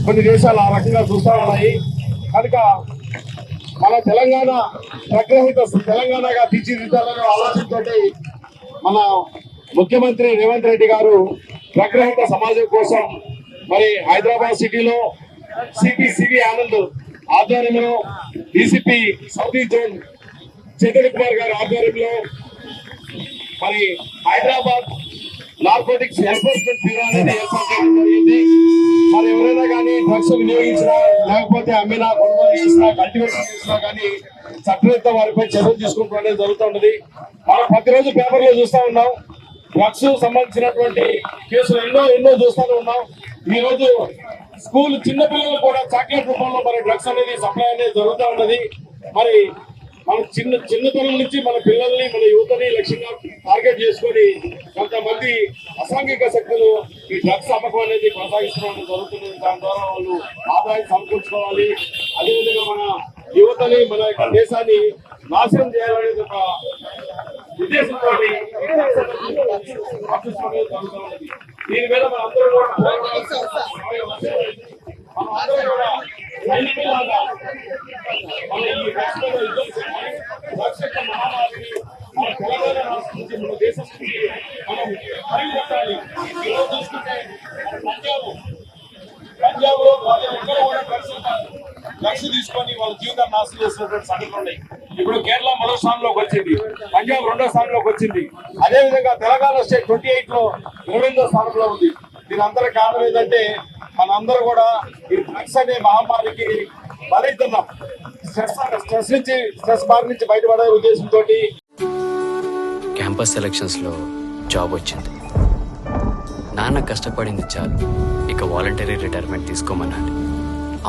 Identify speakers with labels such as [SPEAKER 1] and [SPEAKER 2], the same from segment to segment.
[SPEAKER 1] కొన్ని దేశాలు ఆ రకంగా చూస్తూ ఉన్నాయి. కనుక మన తెలంగాణ ప్రగ్రహిత తెలంగాణగా తీర్చిదిద్దాలనే ఆలోచనతోటి మన ముఖ్యమంత్రి రేవంత్ రెడ్డి గారు ప్రగ్రహిత సమాజం కోసం మరి హైదరాబాద్ సిటీలో సిపి ఆనంద్ ఆధ్వర్యంలో DCP south east zone Chaitanya Kumar గారి ఆధ్వర్యంలో మరి హైదరాబాద్ నార్కోటిక్స్ ఎన్ఫోర్స్మెంట్ బ్యూరో అనేది ఏర్పాటు చేయడం జరిగింది. మరి ఎవరైనా కానీ డ్రగ్స్ వినియోగించినా లేకపోతే అమ్మినా కొనుగోలు చేసినా కల్టివేషన్ చేసినా కానీ చట్టరీత్యా వారిపై చర్యలు తీసుకుంటూ అనేది జరుగుతున్నది. మనం ప్రతిరోజు పేపర్లో చూస్తూ ఉన్నాం. డ్రగ్స్ సంబంధించినటువంటి కేసులు ఎన్నో చూస్తూనే ఉన్నాం. ఈ రోజు స్కూల్ చిన్నపిల్లలు కూడా చాక్లెట్ రూపంలో మరి డ్రగ్స్ అనేది సప్లై అనేది జరుగుతూ ఉన్నది. మరి మన చిన్నతనం నుంచి మన పిల్లల్ని మన యువతని లక్ష్యంగా టార్గెట్ చేసుకొని కొంతమంది అసాంఘిక శక్తులు ఈ డ్రగ్స్ అమ్మకం అనేది కొనసాగిస్తడం జరుగుతున్నది. దాని ద్వారా వాళ్ళు ఆదాయం సమకూర్చుకోవాలి. అదేవిధంగా మన యువతని మన యొక్క దేశాన్ని నాశనం చేయాలనేది ఒక ఉద్దేశంతో జరుగుతున్నది. దీని మీద మన అందరూ కూడా మహామారిని మన తెలంగాణ రాష్ట్రం నుంచి మన దేశం నుంచి మనం పరిగెత్తాలి. ఈరోజు చూసుకుంటే పంజాబ్ లో ఎక్కడ కూడా డ్రగ్స్ తీసుకొని వాళ్ళ జీవితాన్ని నాశనం చేసినటువంటి సంఘటనలు ఉన్నాయి. ఇప్పుడు కేరళ మొదటి స్థానంలోకి వచ్చింది, పంజాబ్ రెండో స్థానంలోకి వచ్చింది. అదేవిధంగా తెలంగాణ స్టేట్ 28 లో 28వ స్థానంలో ఉంది. దీని అందరి కారణం ఏంటంటే మనందరూ కూడా ఈ డ్రగ్స్ అనే మహమ్మారికి బలైతున్నాం. స్ట్రెస్ బార్ నుంచి బయటపడే ఉద్దేశంతో
[SPEAKER 2] క్యాంపస్ సెలక్షన్స్ లో జాబ్ వచ్చింది. నాన్న కష్టపడింది చాలు, ఇక వాలంటరీ రిటైర్మెంట్ తీసుకోమన్నాడు.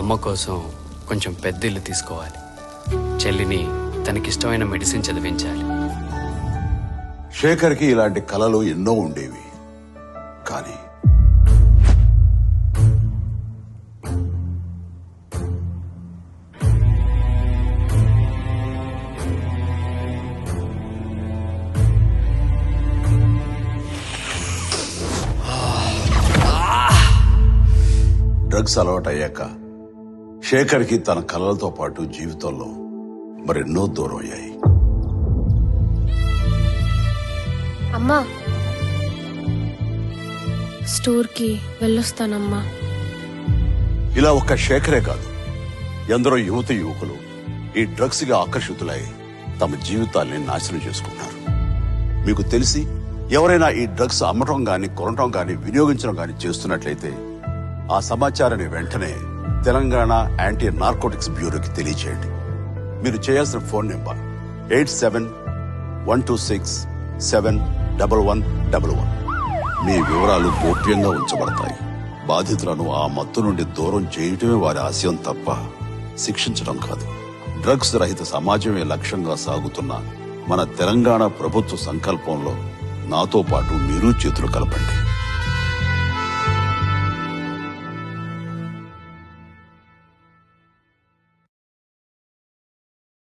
[SPEAKER 2] అమ్మ కోసం కొంచెం పెద్ద ఇల్లు తీసుకోవాలి. చెల్లిని తనకిష్టమైన మెడిసిన్ చదివించాలి.
[SPEAKER 3] శేఖర్కి ఇలాంటి కలలు ఎన్నో ఉండేవి. కానీ డ్రగ్స్ అలవాటయ్యాక శేఖర్కి తన కలలతో పాటు జీవితంలో మరెన్నో దూరం అయ్యాయి.
[SPEAKER 4] అమ్మా, స్టోర్కి వెళ్ళొస్తానమ్మా.
[SPEAKER 3] ఇలా ఒక్క శేఖరే కాదు, ఎందరో యువకులు ఈ డ్రగ్స్ గా ఆకర్షితులై తమ జీవితాల్ని నాశనం చేసుకున్నారు. మీకు తెలిసి ఎవరైనా ఈ డ్రగ్స్ అమ్మటం గాని, కొనటం గాని, వినియోగించడం గాని చేస్తున్నట్లయితే ఆ సమాచారాన్ని వెంటనే తెలంగాణ యాంటీ నార్కోటిక్స్ బ్యూరోకి తెలియచేయండి. మీరు చేయాల్సిన ఫోన్ నెంబర్ 8712671111. మీ వివరాలు గోప్యంగా ఉంచబడతాయి. బాధితులను ఆ మత్తు నుండి దూరం చేయటమే వారి ఆశయం తప్ప శిక్షించడం కాదు. డ్రగ్స్ రహిత సమాజమే లక్ష్యంగా సాగుతున్న మన తెలంగాణ ప్రభుత్వ సంకల్పంలో నాతో పాటు మీరు చేతులు కలపండి.